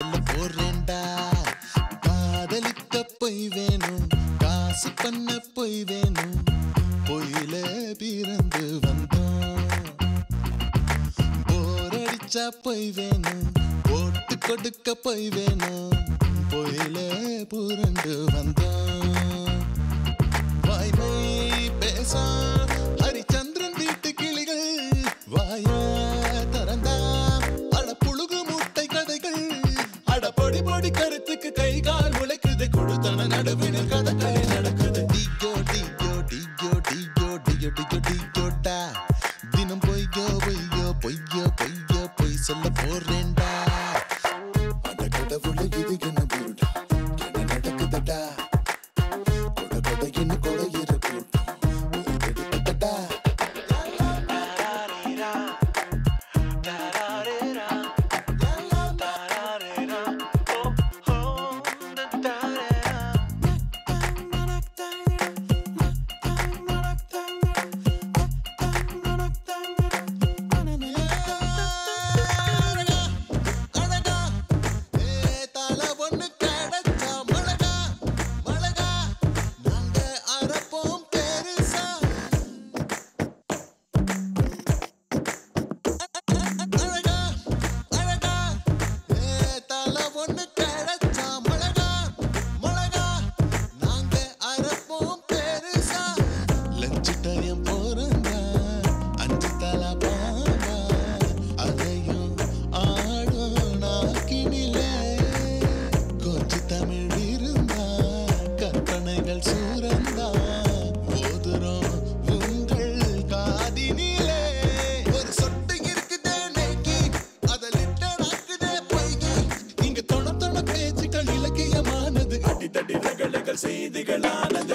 போறேன்டா காதலிக்க போய் வேணும் காசு பண்ண போய் வேணும் பொயில பிறந்து வந்தோம் போரடிச்சா போய் வேணும் போட்டு கொடுக்க போய் வேணும் பொயில புரண்டு வந்தோம் வாய்மை பேசா ஹரிச்சந்திரன் வீட்டு கிளிகள் வாயா தரந்தா அட புழுகு மூட்டை கதைகள் அட பொடி பொடி கருத்துக்கு கை கால் முளைக்குது கொடுத்தன நடுவினில் கதைகளை நடக்குது டிகோ டிகோ டிகோ டிகோ டிகோ டிகோ டிகோட்டா தினம் பொய்யோ பொய்யோ பொய்யோ பொய்யோ பொய் சொல்ல போறேன்டா அட கடவுளை இது என்ன போடா என்ன நடக்குதுடா கொட கொட என்ன கொடையிற போட்டா எடுத்துட்டா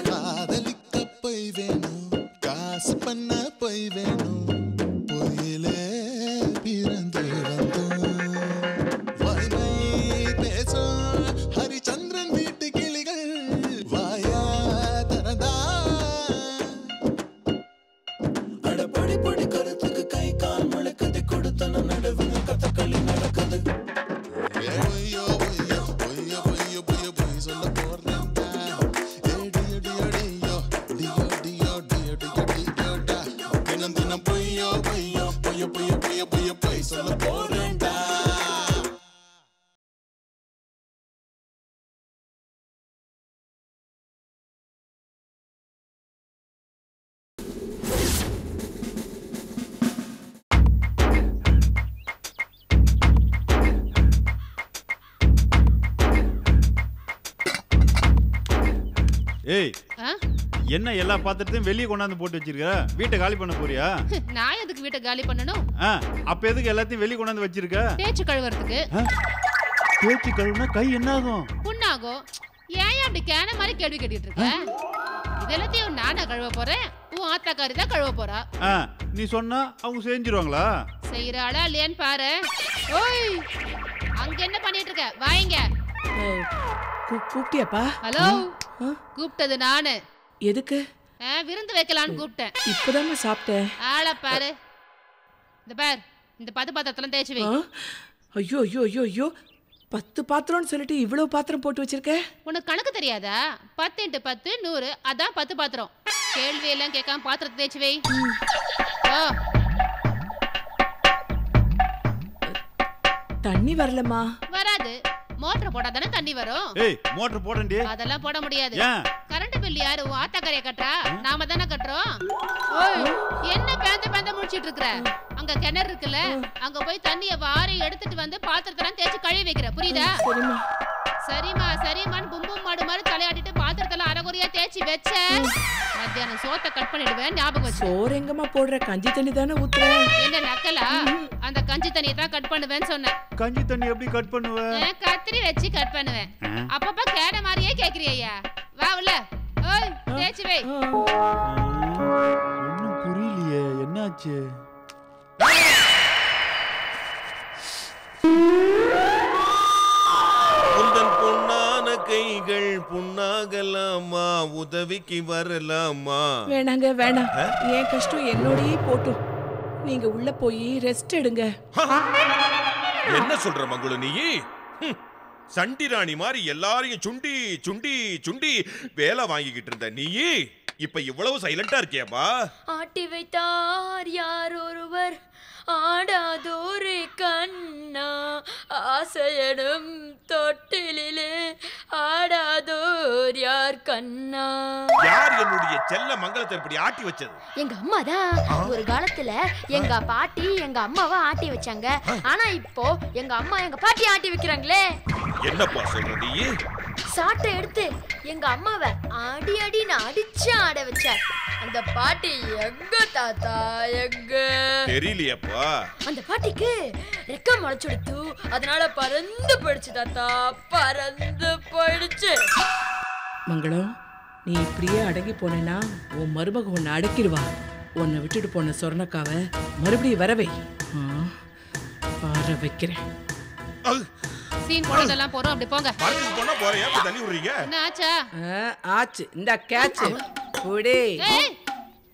காதலிக்க போய் வேணும் காசு பண்ண போய் வேணும் பொயிலே பிறந்து வந்தோம் வாய்மை பேசும் ஹரிச்சந்திரன் வீட்டு கிளிகள் வாயா தரதா அட பொடி பொடி கருத்துக்கு கை கால் முளைக்குது கொடுத்தன நடுவில் கதகளி நடக்குது பொய்யோ பொய்யோ பொய்யோ பொய்யோ பொய்யோ பொய் சொல்ல போறேன் சொல்ல போறேன்டா ஏய் என்ன எல்லா பாத்திரத்தையும் வெளியே கொண்டாந்து போட்டு வச்சிருக்க வீட்டை காலி பண்ண போறியா? நான் எதுக்கு வீட்டை காலி பண்ணணும்? அப்ப எதுக்கு எல்லாத்தையும் வெளியே கொண்டாந்து வச்சிருக்க? தேய்ச்சி கழுவுறதுக்கு. தேய்ச்சி கழுவுனா கை என்ன ஆகும்? புண்ணாகும். ஏன் அப்படி கேன மாதிரி கேள்வி கேட்டிட்டு இருக்க? இதெல்லாத்தையும் நானா கழுவ போறேன், உன் ஆத்தாக்காரி தான் கழுவ போறா. நீ சொன்னா அவங்க செஞ்சிருவாங்களா? செய்யறாளா இல்லையான்னு பாரு. ஓய், அங்க என்ன பண்ணிட்டு இருக்க? வாங்க. கூப்பிட்டியாப்பா? ஹலோ, கூப்பிட்டது நானு. எதுக்கு? விருந்து வைக்கலான்னு கூப்பிட்டேன். இப்பதாம்மா சாப்பிட்டேன். ஆள பாரு. இந்த பார், இந்த 10 பாத்திரத்தெல்லாம் தேய்ச்சி வை. ஐயோ ஐயோ ஐயோ ஐயோ, 10 பாத்திரம்னு சொல்லிட்டு இவ்வளவு பாத்திரம் போட்டு வச்சிருக்க. உனக்கு கணக்கு தெரியாதா? 10 × 10 100, அதான் 10 பாத்திரம். கேள்வி எல்லாம் கேட்காம பாத்திரத்தை தேய்ச்சி வை. தண்ணி வரலமா? வராது. மோட்டர் போடாதானே தண்ணி வரும். ஏய், மோட்டர் போடண்டி. அதெல்லாம் போட முடியாது. ஏன்? கரண்ட் பில் யாரு? உன் ஆத்தாக்காரிய கட்டா? நாம தானே கட்டுறோம். ஓய், என்ன பேந்த முடிச்சிட்டு இருக்கற? அங்க கிணறு இருக்குல்ல, அங்க போய் தண்ணிய வாரி எடுத்துட்டு வந்து பாத்திரத்தெல்லாம் தேய்ச்சி கழுவி வைக்கிற. புரியுதா? சரிமா சரிமான்னு பும்பும் மாடு மாதிரி தலையாட்டிட்டு பாத்திரத்தெல்லாம் அரைகுறையா தேய்ச்சி வச்ச மத்தியானம் சோத்தை கட் பண்ணிடுவேன். ஞாபகம் வச்சு. சோறு எங்கம்மா போடுற? கஞ்சி தண்ணி தானே ஊத்துற. என்ன நக்கலா? அந்த கஞ்சி தண்ணியை தான் கட் பண்ணுவேன்னு சொன்னேன். கஞ்சி தண்ணி எப்படி கட் பண்ணுவ? கத்திரி வச்சு கட் பண்ணுவேன். அப்பப்ப கேட மாதிரியே கேக்குறியா? வா உள்ள. ஓய், தேய்ச்சி வை. ஒண்ணும் புரியலையே, என்னாச்சு? உந்தன் பொன்னான கைகள் புண்ணாகலாமா, உதவிக்கு வரலாமா? வேணாங்க வேணாம், என் கஷ்டம் என்னோடயே போட்டும். நீங்க உள்ள போய் ரெஸ்ட் எடுங்க. என்ன சொல்ற மங்குள நீ? சண்டி ராணி மாதிரி எல்லாரையும் சுண்டி சுண்டி சுண்டி வேலை வாங்கிக்கிட்டு இருந்த நீ இப்ப இவ்வளவு சைலண்டா இருக்கியாப்பா? ஆட்டி வைத்தார் யார் ஒருவர் ஆடாதோரு கண்ணா, ஆசையடும் தொட்டிலே ஆடாதோர் யார் கண்ணா. யார் என்னுடைய செல்ல மங்களத்தை இப்படி ஆட்டி வச்சது? எங்க அம்மா தான். ஒரு காலத்துல எங்க பாட்டி எங்க அம்மாவை ஆட்டி வச்சாங்க. ஆனா இப்போ எங்க அம்மா எங்க பாட்டி ஆட்டி வைக்கிறாங்களே. என்னப்பா சொல்ற நீ? சாட்டை எடுத்து எங்க அம்மாவை அடி அடின்னு அடிச்சு ஆட வச்ச அந்த பாட்டி எங்க தாத்தா? எங்க தெரியலையப்பா. அந்த பாட்டிக்கு ரெக்க முளைச்சுடுத்து, அதனால பறந்து போயிடுச்சு தாத்தா, பறந்து போயிடுச்சு. மங்களம், நீ இப்படியே அடங்கி போனேன்னா உன் மருமக உன்னை அடக்கிடுவா. உன்னை விட்டுட்டு போன சொர்ணக்காவை மறுபடியும் வரவை வர வைக்கிறேன். சீன் போடுறதெல்லாம் போறோம், அப்படி போங்க. பார்க்கிங் போனா போறியா? அப்படி தள்ளி விடுறீங்க. என்ன ஆச்சா? ஆச்சு, இந்த கேட்ச் புடி. ஏய்,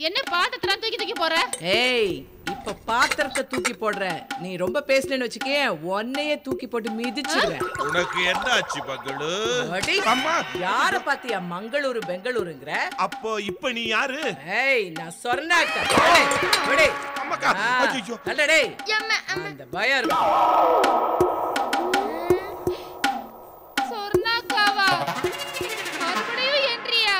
என்ன பாத்திரத்தெல்லாம் தூக்கி தூக்கி போற? ஏய், இப்ப பாத்திரத்தை தூக்கி போடுற. நீ ரொம்ப பேசலன்னு வச்சுக்கே, உன்னையே தூக்கி போட்டு மிதிச்சிடுவேன். உனக்கு என்ன ஆச்சு பங்களு? அம்மா, யார பாத்தியா மங்களூரு பெங்களூருங்கற? அப்போ இப்ப நீ யாரு? ஏய், நான் சொர்ணாக்கா. புடி. அம்மாக்கா. ஐயோ. அல்லடே. அந்த பயம் இருக்கு. சொர்ணாக்காவா? மறுபடியும் என்றியா?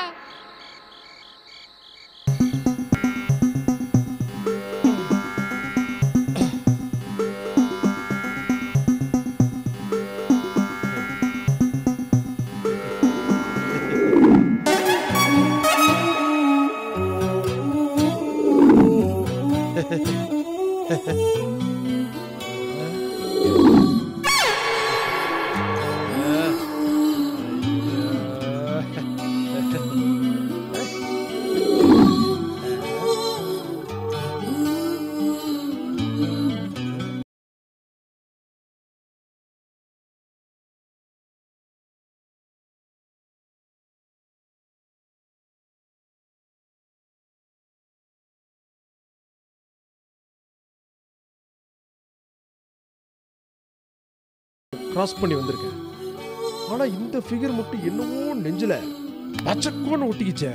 கிராஸ் பண்ணி வந்திருக்கேன். ஆனா இந்த ஃபிகர் மட்டும் என்னவோ நெஞ்சில பச்சக்கோன்னு ஒட்டிக்கிச்சே.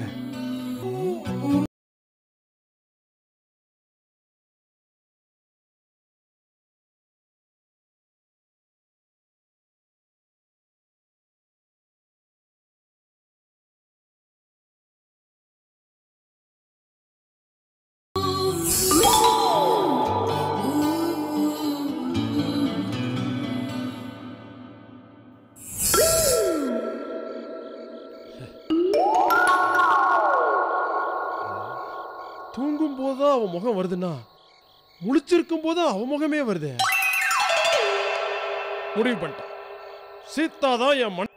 தூங்கும் போதுதான் அவன் முகம் வருதுன்னா முழிச்சிருக்கும் போது அவன் முகமே வருது. முடிவு பண்ணிட்டான், சீதா தான் என் மண்.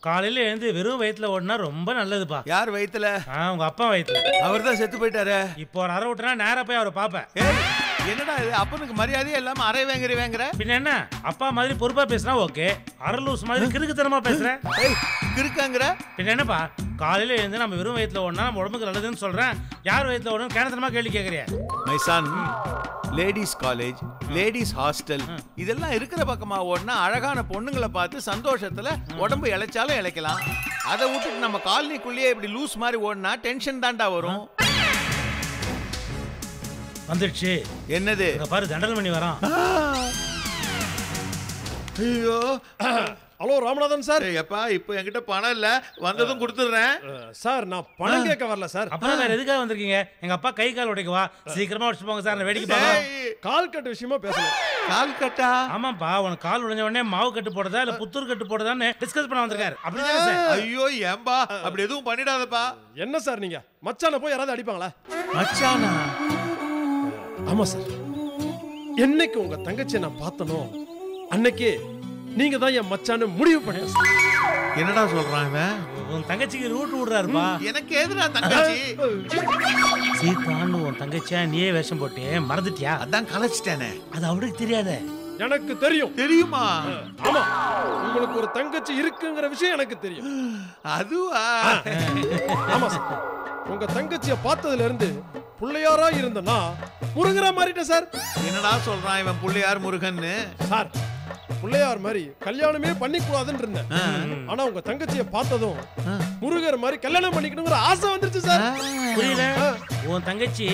காலையில எழுந்து வெறும் வயிற்றுல ஓடினா ரொம்ப நல்லதுப்பா. யார் வயிற்றுல? உங்க அப்பா வயிற்றுல. அவர் தான் செத்து போயிட்டாரு. இப்போ ஒரு அரை விட்டுனா நேரா போய் அவரை பாப்பேன். என்னடா இது, அப்பனுக்கு மரியாதையே இல்லாம அரை வேங்குற. பின்ன என்ன, அப்பா மாதிரி பொறுப்பா பேசினா ஓகே, அரலூஸ் மாதிரி கிறுக்குத்தனமா பேசுறேன். கிறுக்காங்கிற பின்ன என்னப்பா, காலையில எழுந்து நம்ம வெறும் வயிற்றுல ஓடினா நம்ம உடம்புக்கு நல்லதுன்னு சொல்றேன். யார் வயிற்றுல ஓடணும் கேனத்தனமா கேள்வி கேட்கறியா? My son, ladies college, ladies hostel இதெல்லாம் இருக்கிற பக்கமா ஓடினா அழகான பொண்ணுங்களை பார்த்து சந்தோஷத்துல உடம்பு இழைச்சாலும் இழைக்கலாம். அதை விட்டுட்டு நம்ம காலனிக்குள்ளேயே இப்படி லூஸ் மாதிரி ஓடினா டென்ஷன் தாண்டா வரும். வந்துடுச்சு. என்னது? பாரு, தண்டல் மணி வரான். ஐயோ. Hello Ramanathan sir. எப்பா, இப்போ என்கிட்ட பணம் இல்ல, வந்ததும் கொடுத்துடுறேன் சார். நான் பணம் கேட்க வரல சார். அப்புறம் வேற எதுக்காக வந்திருக்கீங்க? எங்க அப்பா கை கால் உடைக்கவா, சீக்கிரமா உடைச்சு போங்க சார். வேடிக்கை பார்க்கலாம். கால் கட்டு விஷயமா பேசணும். கால் கட்டா? ஆமாப்பா, உனக்கு கால் உடைஞ்ச உடனே மாவு கட்டு போடுறதா இல்ல புத்தூர் கட்டு போடுறதான்னு டிஸ்கஸ் பண்ண வந்திருக்காரு. அப்படிதானே சார்? ஐயோ ஏம்பா, அப்படி எதுவும் பண்ணிடாதப்பா. என்ன சார் நீங்க மச்சான போய் யாராவது அடிப்பாங்களா? மச்சானா? ஆமா சார். என்னைக்கு உங்க தங்கச்சியை நான் பார்த்தனோ அன்னைக்கு நீங்க தான் என் மச்சான்னு முடிவு பண்ண. என்னடா சொல்றான் இவன்? உன் தங்கச்சிக்கு ரூட் விடுறாருப்பா. எனக்கு எதுடா தங்கச்சி? சீதான்னு உன் தங்கச்சியா நீயே வேஷம் போட்டு மறந்துட்டியா? அதான் கலைச்சிட்டேனே. அது அவருக்கு தெரியாத. எனக்கு தெரியும். தெரியுமா? ஆமா, உங்களுக்கு ஒரு தங்கச்சி இருக்குங்கிற விஷயம் எனக்கு தெரியும். அதுவா? ஆமா சார். உங்க தங்கச்சிய பார்த்ததுல இருந்து புள்ளையாரா இருந்தனா முருகரா மாறிட்டேன் சார். என்னடா சொல்றான் இவன் புள்ளையார் முருகன்னு? சார், பிள்ளையார் மாதிரி கல்யாணமே பண்ணிக்கூடாதுன்னு இருந்தேன். ஆனா உங்க தங்கச்சியை பார்த்ததும் முருகர் மாதிரி கல்யாணம் பண்ணிக்கணுங்கிற ஆசை வந்துருச்சு சார். புரியல? உன் தங்கச்சி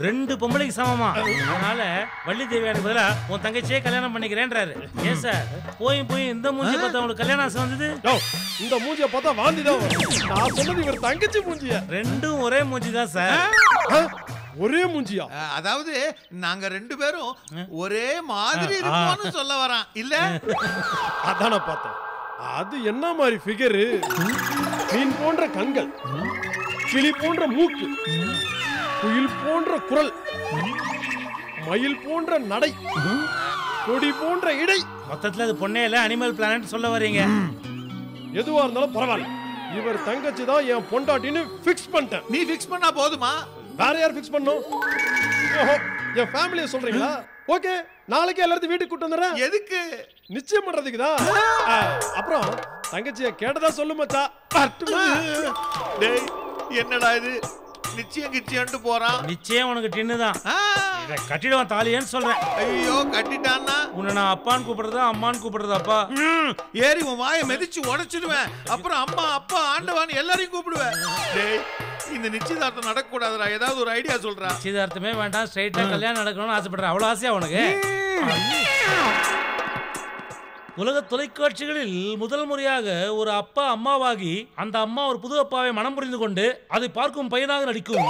2 பொம்பளைக்கு சமமா, அதனால வள்ளி தேவியான பதிலா உன் தங்கச்சியே கல்யாணம் பண்ணிக்கிறேன்றாரு. ஏன் சார் போய் இந்த மூஞ்சி பார்த்தா உங்களுக்கு கல்யாணம் ஆசை வந்தது? இந்த மூஞ்சிய பார்த்தா வாந்தி தான் வரும். நான் சொன்னது இவர் தங்கச்சி மூஞ்சிய. ரெண்டும் ஒரே மூஞ்சி தான் சார். ஒரே மூஞ்சியா? அதாவது நாங்க 2 பேரும் ஒரே மாதிரி இருப்போம்னு சொல்ல வரான் இல்ல? அதான பார்த்தேன். அது என்ன மாதிரி ஃபிகரு? மீன் போன்ற கண்கள், கிளி போன்ற மூக்கு, குயில் போன்ற குரல், மயில் போன்ற நடை, கொடி போன்ற இடை. மொத்தத்துல அது பொண்ணே இல்ல, அனிமல் பிளானட் சொல்ல வரீங்க. எதுவா இருந்தாலும் பரவாயில்ல, இவர் தங்கச்சி தான் என் பொண்டாட்டின்னு ஃபிக்ஸ் பண்ணிட்டேன். நீ ஃபிக்ஸ் பண்ணா போதுமா? வேற யார் ஃபிக்ஸ் பண்ணும்? ஓஹோ, என் ஃபேமிலியை சொல்றீங்களா? ஓகே, நாளைக்கு எல்லாரும் வீட்டுக்கு கூட்டு வந்துடுறேன். எதுக்கு? நிச்சயம் பண்றதுக்கு தான். அப்புறம் தங்கச்சியை கேட்டதா சொல்லு மச்சா. டேய், என்னடா இது நிச்சயம் கிச்சியன்ட்டு போறான்? நிச்சயம் உனக்கு டின்னு தான். கட்டிடுவான் தாலியன்னு சொல்றேன். ஐயோ கட்டிட்டான்னா உன்னை நான் அப்பான்னு கூப்பிடுறதா அம்மான்னு கூப்பிடுறதாப்பா? ஏறி உன் வாயை மிதிச்சு உடைச்சிடுவேன். அப்புறம் அம்மா அப்பா ஆண்டவான் எல்லாரையும் கூப்பிடுவேன். டேய், இந்த நிச்சயதார்த்தம் நடக்க கூடாதுடா. ஏதாவது ஒரு ஐடியா சொல்றா. நிச்சயதார்த்தமே வேண்டாம், ஸ்ட்ரைட்டா கல்யாணம் நடக்கணும்னு ஆசைப்படுறேன். அவ்வளவு ஆசையா உனக்கு? உலக தொலைக்காட்சிகளில் முதல் முறையாக ஒரு அப்பா அம்மாவாகி அந்த அம்மா ஒரு புது அப்பாவை மனம் புரிந்து கொண்டு அதை பார்க்கும் பையனாக நடிக்கும்.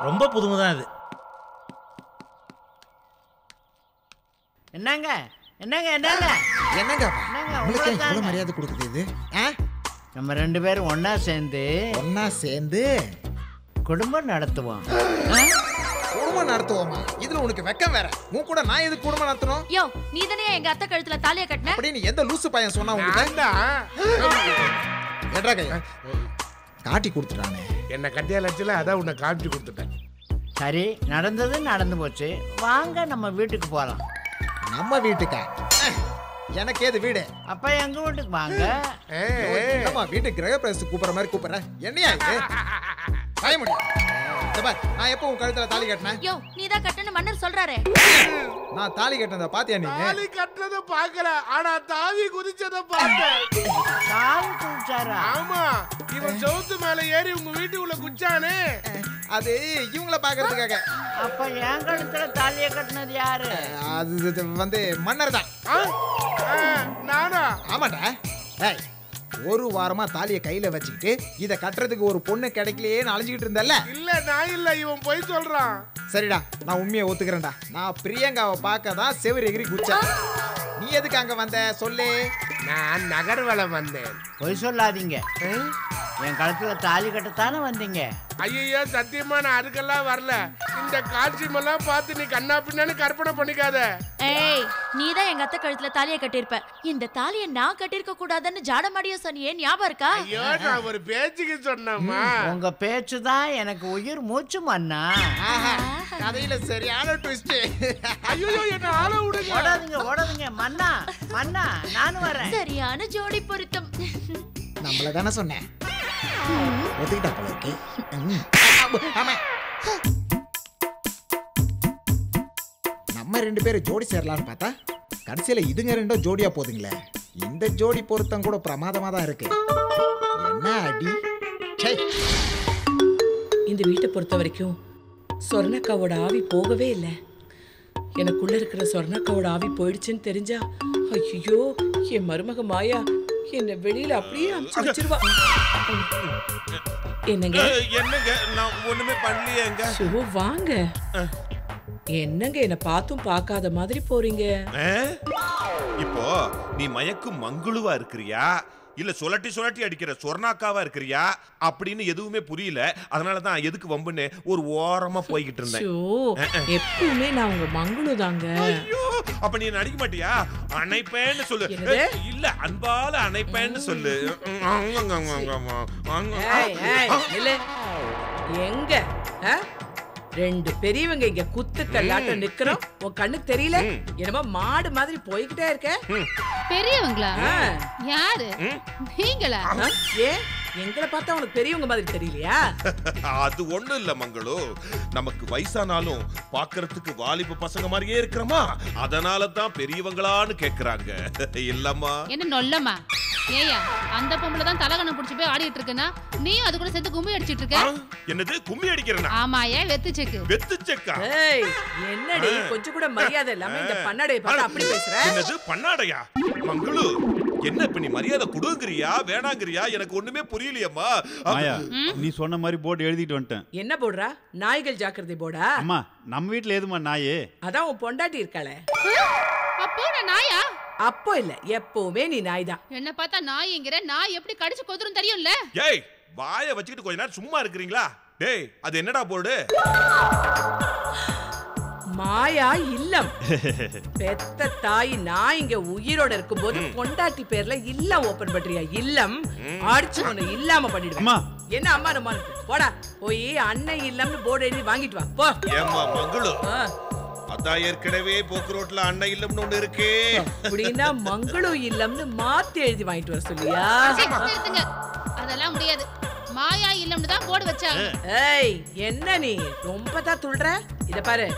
ரொம்ப புதுமைதான் இது. என்னங்க என்னங்க என்னங்க என்னங்க உங்களுக்கு எவ்வளவு மரியாதை கொடுக்குது இது? நம்ம 2 பேரும் ஒண்ணா சேர்ந்து குடும்பம் நடத்துவோம். குடும்பம் நடத்துவோமா? இதுல உனக்கு வெக்கம் வேற. உன் கூட நான் எதுக்கு குடும்பம் நடத்தணும்? யோ, நீ தானே எங்க அத்தை கழுத்துல தாலிய கட்டின? அப்படின்னு எந்த லூசு பையன் சொன்னா உங்களுக்கு? எட்ரா கையா காட்டி கொடுத்துட்டானே. என்ன கட்டியா லட்சல, அதான் உன்னை காமிச்சு கொடுத்துட்டேன். சரி, நடந்தது நடந்து போச்சு. வாங்க நம்ம வீட்டுக்கு போலாம். நம்ம வீட்டுக்கா? எனக்கு ஏது வீடு? அப்ப எங்க வீட்டுக்கு வாங்க. நம்ம வீட்டுக்கு கிரக பிரவேசத்துக்கு கூப்பிடுற மாதிரி கூப்பிடுறேன். என்னையா இது? செய்ய முடியும். நான் எப்போ உன் கழுத்துல தாலி கட்டினேன்? யோ, நீ தான் கட்டணும் மன்னர் சொல்றாரே. நான் தாலி கட்டினத பாத்தியா நீ? தாலி கட்டறத பாக்கல, ஆனா தாவி குதிச்சத பார்த்தேன். தாவி குதிச்சாரா? ஆமா, இவன் சவுத்து மேல ஏறி உங்க வீட்டுக்குள்ள குச்சானே, அது இவங்கள பாக்குறதுக்காக. அப்ப என் கழுத்துல தாலிய கட்டினது யாரு? அது வந்து மன்னர் தான். நானா? ஆமாடா. ஏய், ஒரு வாரமா தாலியை கையில வச்சுக்கிட்டு இத கட்டுறதுக்கு ஒரு பொண்ணு கிடைக்கலையே அலைஞ்சிட்டு இருந்தல்ல? இல்ல, நான் இல்ல, இவன் போய் சொல்றான். சரிடா, நான் உண்மையை ஒத்துக்கிறேன்டா. நான் பிரியங்காவை பார்க்க தான் செவரு எகிரி குச்சேன். நீ எதுக்கு அங்க வந்த சொல்லு? நான் நகர்வலம் வந்தேன். பொய் சொல்லாதீங்க. என் கழுத்துல தாலி கட்டத்தானே வந்தீங்க? ஐயோ, சத்தியமா நான் அதுக்கெல்லாம் வரல. இந்த காட்சியெல்லாம் பார்த்து நீ கண்ணா பின்னான்னு கற்பனை பண்ணிக்காத. ஏய், நீ தான் எங்க அத்தை கழுத்துல தாலிய கட்டியிருப்ப. இந்த தாலிய நான் கட்டிருக்க கூடாதுன்னு ஜாடமாடியா சொன்னியே, ஞாபகம் இருக்கா? ஐயோ, நான் ஒரு பேச்சுக்கு சொன்னேம்மா. உங்க பேச்சு தான் எனக்கு உயிர் மூச்சு மன்னா. கதையில சரியான ட்விஸ்ட். ஐயோ, என்ன ஆள விடுங்க. ஓடாதீங்க மன்னா. மன்னா, நானும் வரேன். சரியான ஜோடி பொருத்தம். நம்மள தானே சொன்னேன். ஒத்துக்கிட்டா போல இருக்கு. நம்ம 2 பேரும் ஜோடி சேரலான்னு பார்த்தா கடைசியில இதுங்க 2 ஜோடியா போதுங்களே. இந்த ஜோடி பொருத்தம் கூட பிரமாதமா தான் இருக்கு. என்ன அடி. இந்த வீட்டை பொறுத்த வரைக்கும் சொர்ணக்காவோட ஆவி போகவே இல்லை. எனக்குள்ள இருக்கிற சொர்ணக்காவோட ஆவி போயிடுச்சுன்னு தெரிஞ்சா ஐயோ, என் மருமக மாயா என்ன வெளியில அப்படியே அனுப்பிச்சு வச்சிருவா. என்னங்க நான் ஒண்ணுமே பண்ணலையேங்க. வாங்க. என்னங்க என்ன பார்த்தும் பார்க்காத மாதிரி போறீங்க? இப்போ நீ மயக்கும் மங்குழுவா இருக்கிறியா, இல்ல சுழட்டி அடிக்கிற சொர்ணாக்காவா இருக்கிறியா அப்படின்னு எதுவுமே புரியல. அதனாலதான் எதுக்கு வம்புன்னு ஒரு ஓரமா போய்கிட்டு இருந்தேன். எப்பவுமே நான் உங்க மங்குழு தாங்க. அப்ப நீ நடிக்க மாட்டியா? அணைப்பேன்னு சொல்லு. இல்ல, அன்பால அணைப்பேன்னு சொல்லு. எங்க 2 பெரியவங்க இங்க குத்து தள்ளாட்ட நிக்கிறோம். உன் கண்ணுக்கு தெரியல? என்னமா மாடு மாதிரி போய்கிட்டே இருக்க. பெரியவங்களா? யாரு? நீங்களா? ஏ எங்களை பார்த்தா உனக்கு பெரியவங்க மாதிரி தெரியலையா? அது ஒண்ணும் இல்ல மங்களு, நமக்கு வயசானாலும் பாக்குறதுக்கு வாலிப பசங்க மாதிரியே இருக்கிறோமா, அதனால தான் பெரியவங்களான்னு கேக்குறாங்க. இல்லம்மா என்ன நொல்லம்மா? ஏயா அந்த பொம்பளை தான் தலகணம் புடிச்சு போய் ஆடிட்டு இருக்கனா, நீயும் அது கூட சேர்ந்து கும்மி அடிச்சிட்டு இருக்க. என்னது கும்மி அடிக்கிறனா? ஆமாயா, வெத்து செக்கு. வெத்து செக்கா? ஏய் என்னடி கொஞ்சம் கூட மரியாதை இல்லாம இந்த பண்ணாடையை பார்த்து அப்படி பேசுற? என்னது பண்ணாடையா? மங்களு என்ன இப்ப நீ மரியாதை கொடுங்கறியா வேணாங்கறியா? எனக்கு ஒண்ணுமே புரியலையம்மா. மாயா, நீ சொன்ன மாதிரி போர்டு எழுதிட்டு வந்துட்டேன். என்ன போடுறா? நாய்கள் ஜாக்கிரதை போடா? அம்மா நம்ம வீட்ல எதுமா நாயே? அதான் உன் பொண்டாட்டி இருக்காளே. அப்போ நான் நாயா? அப்போ இல்ல, எப்பவுமே நீ நாய் தான். என்ன பார்த்தா நாய்ங்கற, நாய் எப்படி கடிச்சு கொதுரும் தெரியும்ல? ஏய் வாயை வச்சுக்கிட்டு கொஞ்ச நேரம் சும்மா இருக்கறீங்களா? டேய் அது என்னடா போர்டு? மாயா இல்லம். பெத்த தாய் நான் இங்க உயிரோட இருக்கும்போது பொண்டாட்டி பேர்ல இல்லம் ஓபன் பண்றியா? இல்லம் அடிச்சு ஒண்ணு இல்லாம பண்ணிடுவேன். என்ன அம்மா நம்ம போடா, போய் அண்ணன் இல்லம்னு போர்டு எழுதி வாங்கிட்டு வா போ. ஏம்மா மங்களு, அதான் ஏற்கனவே போக்கு ரோட்ல அண்ணன் இல்லம்னு ஒண்ணு இருக்கே. அப்படின்னா மங்களு இல்லம்னு மாத்தி எழுதி வாங்கிட்டு வர சொல்லியா? நிறுத்துங்க, அதெல்லாம் முடியாது. மாயா இல்லம்னு தான் போர்டு வச்சாங்க. ஏய் என்ன நீ ரொம்ப தான் துள்ற? இத பாரு,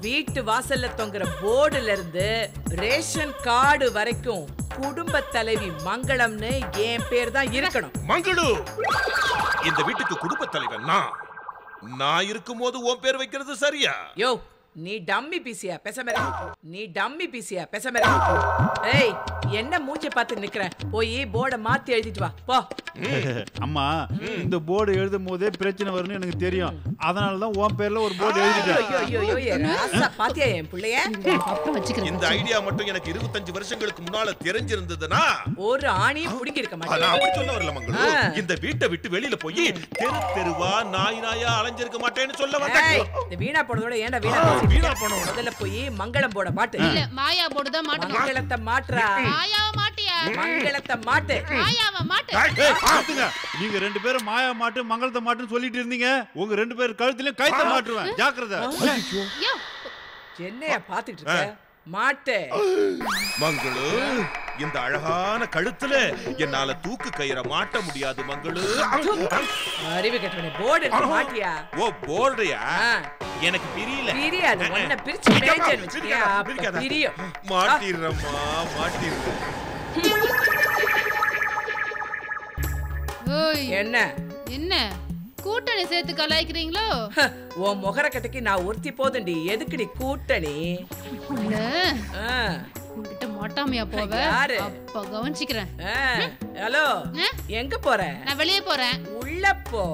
வீட்டு வாசல்ல தொங்குற போர்டுல இருந்து ரேஷன் கார்டு வரைக்கும் குடும்ப தலைவி மங்களம்னு என் பேர் தான் இருக்கணும். மங்களு, இந்த வீட்டுக்கு குடும்ப தலைவன் நான் இருக்கும்போது உன் பேர் வைக்கிறது சரியா? யோ நீ டம்மி பீசியா பேசாம இரு. நீ டம்மி பீசியா பேசாம இரு. ஏய் என்ன மூஞ்ச பார்த்து நிக்கிற? போய் போர்டை மாத்தி எழுதிட்டு வா போ. அம்மா இந்த போர்டு எழுதும் போதே பிரச்சனை வரும்னு எனக்கு தெரியும், அதனால தான் உன் பேர்ல ஒரு போர்டு எழுதிட்டேன். ஐயோ ஐயோ ராசா பாத்தியா என் புள்ளைய? அப்ப வச்சுக்கிறேன். இந்த ஐடியா மட்டும் எனக்கு 25 வருஷங்களுக்கு முன்னால தெரிஞ்சிருந்ததுனா ஒரு ஆணியும் புடிங்கி இருக்க மாட்டேன். நான் அப்படி சொல்ல வரல மங்களு, இந்த வீட்டை விட்டு வெளியில போய் தெரு தெருவா நாய் நாயா அலைஞ்சிருக்க மாட்டேன்னு சொல்ல வந்தேன். இந்த வீணா போடுறதோட ஏன்டா வீணா போடுற? முதல்ல போய் மங்களம் போட மாட்டு. இல்ல மாயா போர்டு தான் மாட்டணும். மங்களத்தை மாட்றா. மாயாவ மாட்டியா? மங்களத்தை மாட்டு. மாயாவ மாட்டு. நீங்க ரெண்டு பேரும் மாயா மாட்டு மங்களத்தை மாட்டுன்னு சொல்லிட்டு இருந்தீங்க. உங்க ரெண்டு பேர் கழுத்திலயும் கைத்த மாட்டுவேன், ஜாக்கிரதை. என்னைய பாத்துட்டு இருக்க? மாட்டு. மங்களு, இந்த அழகான கழுத்துல என்னால தூக்கு கயிற மாட்ட முடியாது மங்களு. அறிவு கட்டவனே, போர்டு எடுத்து மாட்டியா? ஓ போர்டுயா? எனக்கு பிரியல. பிரியாது, உன்னை பிரிச்சு மேய்ச்சல் வச்சியா? பிரியும். மாட்டிடுறம்மா மாட்டிடுறேன். ஓய் என்ன என்ன கூட்டணி சேர்த்து கலாய்க்கிறீங்களோ? உன் முகர கட்டைக்கு நான் ஒருத்தி போதுண்டி, எதுக்குடி கூட்டணி? உன்கிட்ட மாட்டாமையா போவ? யாரு? அப்ப கவனிச்சுக்கிறேன். ஹலோ எங்க போற? நான் வெளியே போறேன். உள்ள போ.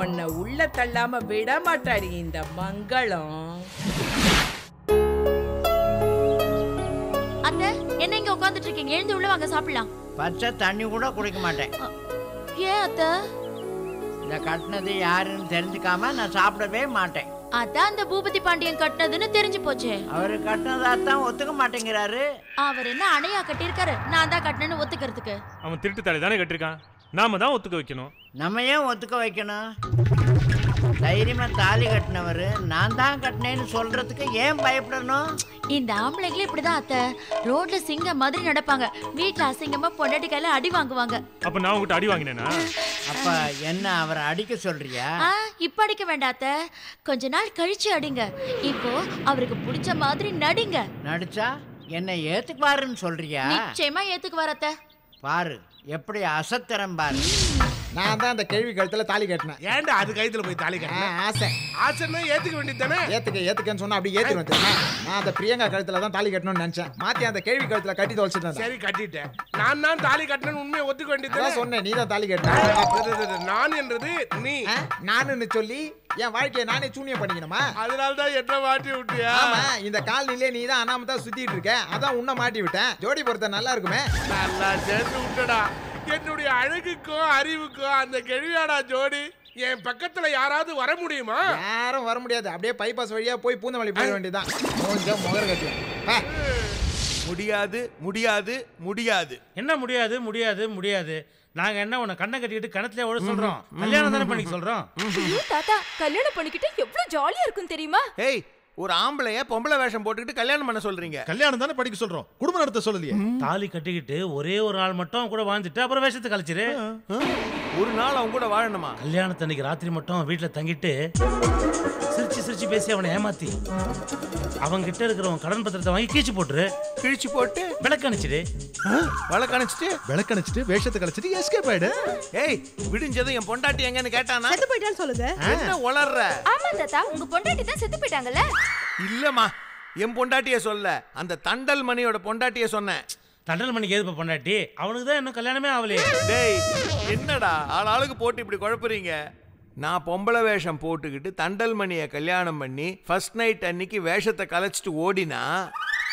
உன்னை உள்ள தள்ளாம விட மாட்டாடி இந்த மங்களம். அத்தை என்ன இங்க உட்கார்ந்துட்டு இருக்கீங்க? எழுந்து உள்ள வாங்க சாப்பிடலாம். பச்சை தண்ணி கூட குடிக்க மாட்டேன். ஏன் அத்தை? இந்த கட்டினது யாருன்னு தெரிஞ்சுக்காம நான் சாப்பிடவே மாட்டேன். அதான் அந்த பூபதி பாண்டியன் கட்டினதுன்னு தெரிஞ்சு போச்சே. அவரு கட்டினதான் ஒத்துக்க மாட்டேங்கிறாரு. அவர் என்ன அணையா கட்டியிருக்காரு? நான் தான் கட்டினேன்னு ஒத்துக்கிறதுக்கு. அவன் திருட்டு தாலி தானே கட்டிருக்கான், நாம தான் ஒத்துக்க வைக்கணும். நம்ம ஏன் ஒத்துக்க வைக்கணும்? தைரியமா தாலி கட்டினவரு நான் தான் கட்டினேன்னு சொல்றதுக்கு ஏன் பயப்படணும்? இந்த ஆம்பளைங்களே இப்படிதான் அத்தை, ரோட்ல சிங்கம் மாதிரி நடப்பாங்க, வீட்டுல அசிங்கமா பொண்டாட்டி கையில அடி வாங்குவாங்க. அப்ப நான் உங்ககிட்ட அடி வாங்கினேனா? அப்ப என்ன அவரை அடிக்க சொல்றியா? இப்ப அடிக்க வேண்டாம் அத்தை, கொஞ்ச நாள் கழிச்சு அடிங்க. இப்போ அவருக்கு பிடிச்ச மாதிரி நடிங்க. நடிச்சா என்ன ஏத்துக்குவாருன்னு சொல்றியா? நிச்சயமா ஏத்துக்குவார் அத்தை. பாரு எப்படி அசத்திரம் பாரு. நான் தான் அந்த கேள்வி கழுத்துல தாலி கட்டினேன். ஏன்டா அது கைத்துல போய் தாலி கட்டினேன்? ஆசை. ஆசைன்னா ஏத்துக்க வேண்டியதானே? ஏத்துக்கன்னு சொன்னா அப்படி ஏத்தி வந்துட்டேன். நான் அந்த பிரியங்கா கழுத்துல தான் தாலி கட்டணும்னு நினைச்சேன். மாத்தி அந்த கேள்வி கழுத்துல கட்டி தொலைச்சிட்டேன். சரி கட்டிட்டேன். நான் தான் தாலி கட்டணும்னு உண்மையை ஒத்துக்க வேண்டியதானே? சொன்னேன், நீ தான் தாலி கட்டின. நான் என்றது நீ. நானுன்னு சொல்லி என் வாழ்க்கையை நானே சூனியம் பண்ணிக்கணுமா? அதனால தான் என்ன மாட்டி விட்டியா? ஆமா, இந்த காலனிலே நீ தான் அனாமத்தா சுத்திட்டு இருக்க, அதான் உன்னை மாட்டி விட்டேன். ஜோடி பொறுத்த நல்லா இருக்குமே. நல்லா சேர்ந்து விட்டடா. என்னுடைய அழகுக்கும் அறிவுக்கும் அந்த கெழியாடா ஜோடி. என் பக்கத்துல யாராவது வர முடியுமா? யாரும் வர முடியாது. அப்படியே பைபாஸ் வழியா போய் பூந்தமல்லி போக வேண்டியதான். கொஞ்சம் முகர கட்டியும். முடியாது முடியாது முடியாது. என்ன முடியாது முடியாது முடியாது? நாங்க என்ன உன்னை கண்ணை கட்டிக்கிட்டு கணத்துல ஓட சொல்றோம்? கல்யாணம் தானே பண்ணிக்க சொல்றோம். தாத்தா கல்யாணம் பண்ணிக்கிட்டு எவ்வளவு ஜாலியா இருக்கும் தெரியுமா? ஏய் ஒரு ஆம்பளைய பொம்பளை வேஷம் போட்டுக்கிட்டு கல்யாணம் பண்ண சொல்றீங்க? கல்யாணம் தானே படிக்க சொல்றோம், குடும்ப நடத்த சொல்லலையே. தாலி கட்டிக்கிட்டு ஒரே ஒரு நாள் மட்டும் கூட வாழ்ந்துட்டு அப்புறம் வேஷத்தை கழிச்சிரு. ஒரு நாள் அவங்க கூட வாழணுமா? கல்யாணத்தன்னைக்கு ராத்திரி மட்டும் வீட்டுல தங்கிட்டு சிரிச்சு சிரிச்சு பேசி அவனை ஏமாத்தி அவங்க கிட்ட இருக்கிறவங்க கடன் பத்திரத்தை வாங்கி கிழிச்சு போட்டுரு. கிழிச்சு போட்டு விளக்கணிச்சிடு. விளக்கணிச்சிட்டு வேஷத்தை கழிச்சிட்டு எஸ்கேப் ஆயிடு. ஏய், விடிஞ்சதும் என் பொண்டாட்டி எங்கன்னு கேட்டானா? செத்து போயிட்டான்னு சொல்லுங்க. என்ன உளர்ற? ஆமா தாத்தா, உங்க பொண்டாட்டி தான் செத்து போயிட்டாங்கல்ல. இல்லம்மா, என் பொண்டாட்டிய சொல்ல, அந்த தண்டல் மணியோட பொண்டாட்டிய சொன்னேன். தண்டல் மணிக்கு எதுப்ப பொண்டாட்டி? அவனுக்கு தான் இன்னும் கல்யாணமே ஆகலையே. டேய், என்னடா ஆளாளுக்கு போட்டு இப்படி குழப்புறீங்க? நான் பொம்பளை வேஷம் போட்டுக்கிட்டு தண்டல் மணியை கல்யாணம் பண்ணி ஃபர்ஸ்ட் நைட் அன்னைக்கு வேஷத்தை கலைச்சிட்டு ஓடினா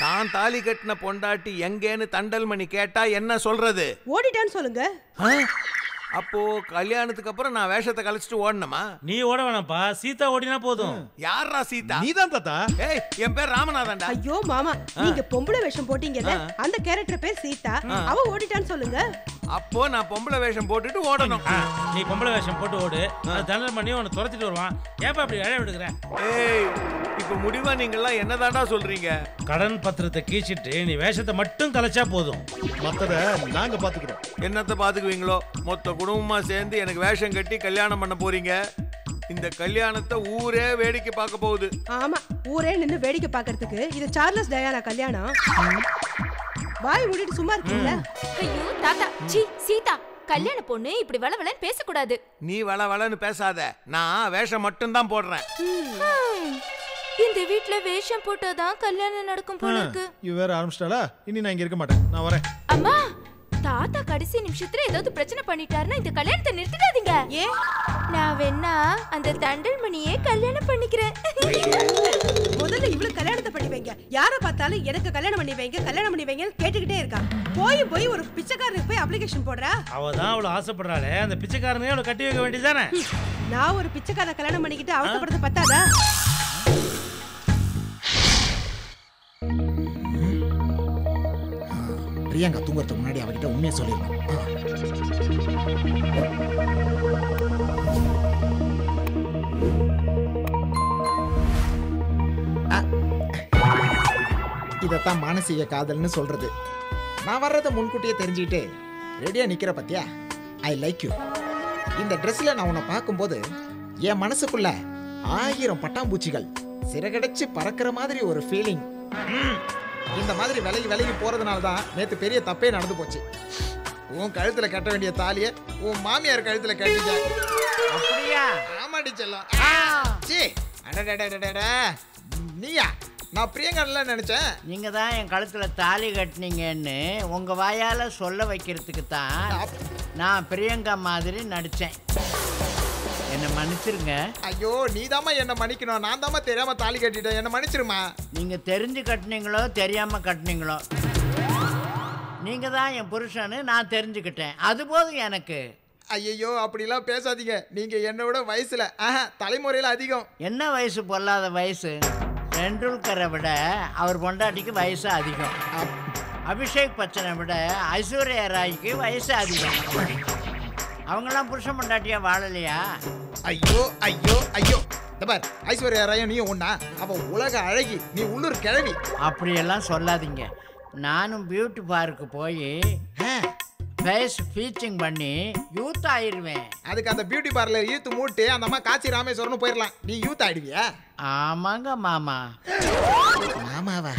தான் தாலி கட்டின பொண்டாட்டி எங்கேன்னு தண்டல் மணி கேட்டா என்ன சொல்றது? ஓடிட்டான்னு சொல்லுங்க. அப்போ கல்யாணத்துக்கு அப்புறம் நான் வேஷத்தை கழிச்சிட்டு ஓடணுமா? நீ ஓட வேணாம்ப்பா, சீதா ஓடினா போதும். யாரா சீதா? நீதான் தாத்தா. ஏய், என் பேர் ராமநாதன்டா. ஐயோ மாமா, நீங்க பொம்பளை வேஷம் போட்டீங்கல்ல, அந்த கேரக்டர் பேர் சீதா. அவ ஓடிட்டான்னு சொல்லுங்க. அப்போ நான் பொம்பளை வேஷம் போட்டுட்டு ஓடணும். நீ பொம்பளை வேஷம் போட்டு ஓடு, தண்டல் பண்ணி உன்னை துரத்திட்டு வருவான். ஏப்பா அப்படி அழ விடுகிற? ஏய், இப்ப முடிவா நீங்கெல்லாம் என்னதாண்டா சொல்றீங்க? கடன் பத்திரத்தை கீச்சிட்டு நீ வேஷத்தை மட்டும் கலைச்சா போதும், மத்தத நாங்க பாத்துக்கிறோம். என்னத்தை பாத்துக்குவீங்களோ? மொத்த குடும்பமா சேர்ந்து எனக்கு வேஷம் கட்டி கல்யாணம் பண்ண போறீங்க. இந்த கல்யாணத்தை ஊரே வேடிக்கை பார்க்க போகுது. ஆமா, ஊரே நின்னு வேடிக்கை பார்க்கிறதுக்கு இது சார்லஸ் டயானா கல்யாணம். வாய் மூடிட்டு சும்மா இருக்கீங்களா? ஐயோ தாத்தா, சி சீதா, கல்யாண பொண்ணு இப்படி வளவளன்னு பேசக்கூடாது. நீ வளவளன்னு பேசாத, நான் வேஷம் மட்டும் தான் போடுறேன். இந்த வீட்ல வேஷம் போட்டாதான் கல்யாணம் நடக்கும் போல இருக்கு. இவ வேற ஆரம்பிச்சிட்டாளா? இனி நான் இங்க இருக்க மாட்டேன், நான் வரேன். அம்மா, தாத்தா கடைசி நிமிஷத்துல ஏதாவது பிரச்சனை பண்ணிட்டாருன்னா இந்த கல்யாணத்தை நிறுத்திடாதீங்க. ஏன்? நான் வேணா அந்த தண்டல் மணியே கல்யாணம் பண்ணிக்கிறேன். முதல்ல இவ்வளவு கல்யாணத்தை பண்ணி வைங்க. யார பார்த்தாலும் எனக்கு கல்யாணம் பண்ணி வைங்க, கல்யாணம் பண்ணி வைங்க கேட்டுக்கிட்டே இருக்கா. போய் ஒரு பிச்சைக்காரனுக்கு போய் அப்ளிகேஷன் போடுறா. அவதான் அவ்வளவு ஆசைப்படுறாளே, அந்த பிச்சைக்காரனே அவளை கட்டி வைக்க வேண்டியதானே? நான் ஒரு பிச்சைக்கார கல்யாணம் பண்ணிக்கிட்டு அவசரப்படுறது பத்தாதா? பிரியங்கா தூங்குறதுக்கு முன்னாடி அவகிட்ட உண்மையை சொல்லிடணும். இதைத்தான் மானசீக காதல்னு சொல்றது. நான் வர்றதை முன்கூட்டியே தெரிஞ்சுக்கிட்டு ரெடியா நிக்கிற பத்தியா? I like you. இந்த ட்ரெஸ்ல நான் உன்னை பார்க்கும்போது என் மனசுக்குள்ள 1000 பட்டாம்பூச்சிகள் சிறகடைச்சு பறக்கிற மாதிரி ஒரு ஃபீலிங். இந்த மாதிரி விலகி போறதுனால தான் நேத்து பெரிய தப்பே நடந்து போச்சு. உன் கழுத்துல கட்ட வேண்டிய தாலியை உன் மாமியார் கழுத்துல கட்டிட்ட. அப்படியா? ஆமாடி செல்லம். சீ, அடடடடடட. நீயா? நான் பிரியங்கா நினைச்சேன். நீங்க தான் என் கழுத்துல தாலி கட்டினீங்கன்னு உங்க வாயால சொல்ல வைக்கிறதுக்கு தான் நான் பிரியங்கா மாதிரி நடிச்சேன். என்ன மன்னிச்சிருங்க. ஐயோ, நீதாம்மா என்ன மன்னிக்கணும். நான் தாம்மா தெரியாம தாலி கட்டிட்டேன், என்ன மன்னிச்சிருமா. நீங்க தெரிஞ்சு கட்டினீங்களோ தெரியாம கட்டினீங்களோ, நீங்க தான் என் புருஷன்னு நான் தெரிஞ்சுக்கிட்டேன். அது போதும் எனக்கு. ஐயோ, அப்படிலாம் பேசாதீங்க. நீங்க என்னோட வயசுல தலைமுறையில அதிகம். என்ன வயசு பொல்லாத வயசு? டெண்டுல்கரை விட அவர் பொண்டாட்டிக்கு வயசு அதிகம். அபிஷேக் பச்சனை விட ஐஸ்வர்யா ராய்க்கு வயசு அதிகம். அவங்கெல்லாம் புருஷன் பொண்டாட்டியா வாழலையா? ஐயோ ஐயோ ஐயோ, பார், ஐஸ்வர்யா ராயும் நீயும் ஒண்ணா? அவ உலக அழகி, நீ உள்ளூர் கிழவி. அப்படியெல்லாம் சொல்லாதீங்க. நானும் பியூட்டி பார்க்கு போய் ஃபேஸ் ஃபீச்சிங் பண்ணி யூத் ஆயிருவேன். அதுக்கு அந்த பியூட்டி பார்லர் யூத் மூட்டு அந்த அம்மா காசி ராமேஸ்வரன் போயிடலாம். நீ யூத் ஆயிடுவியா? ஆமாங்க மாமா. மாமாவா?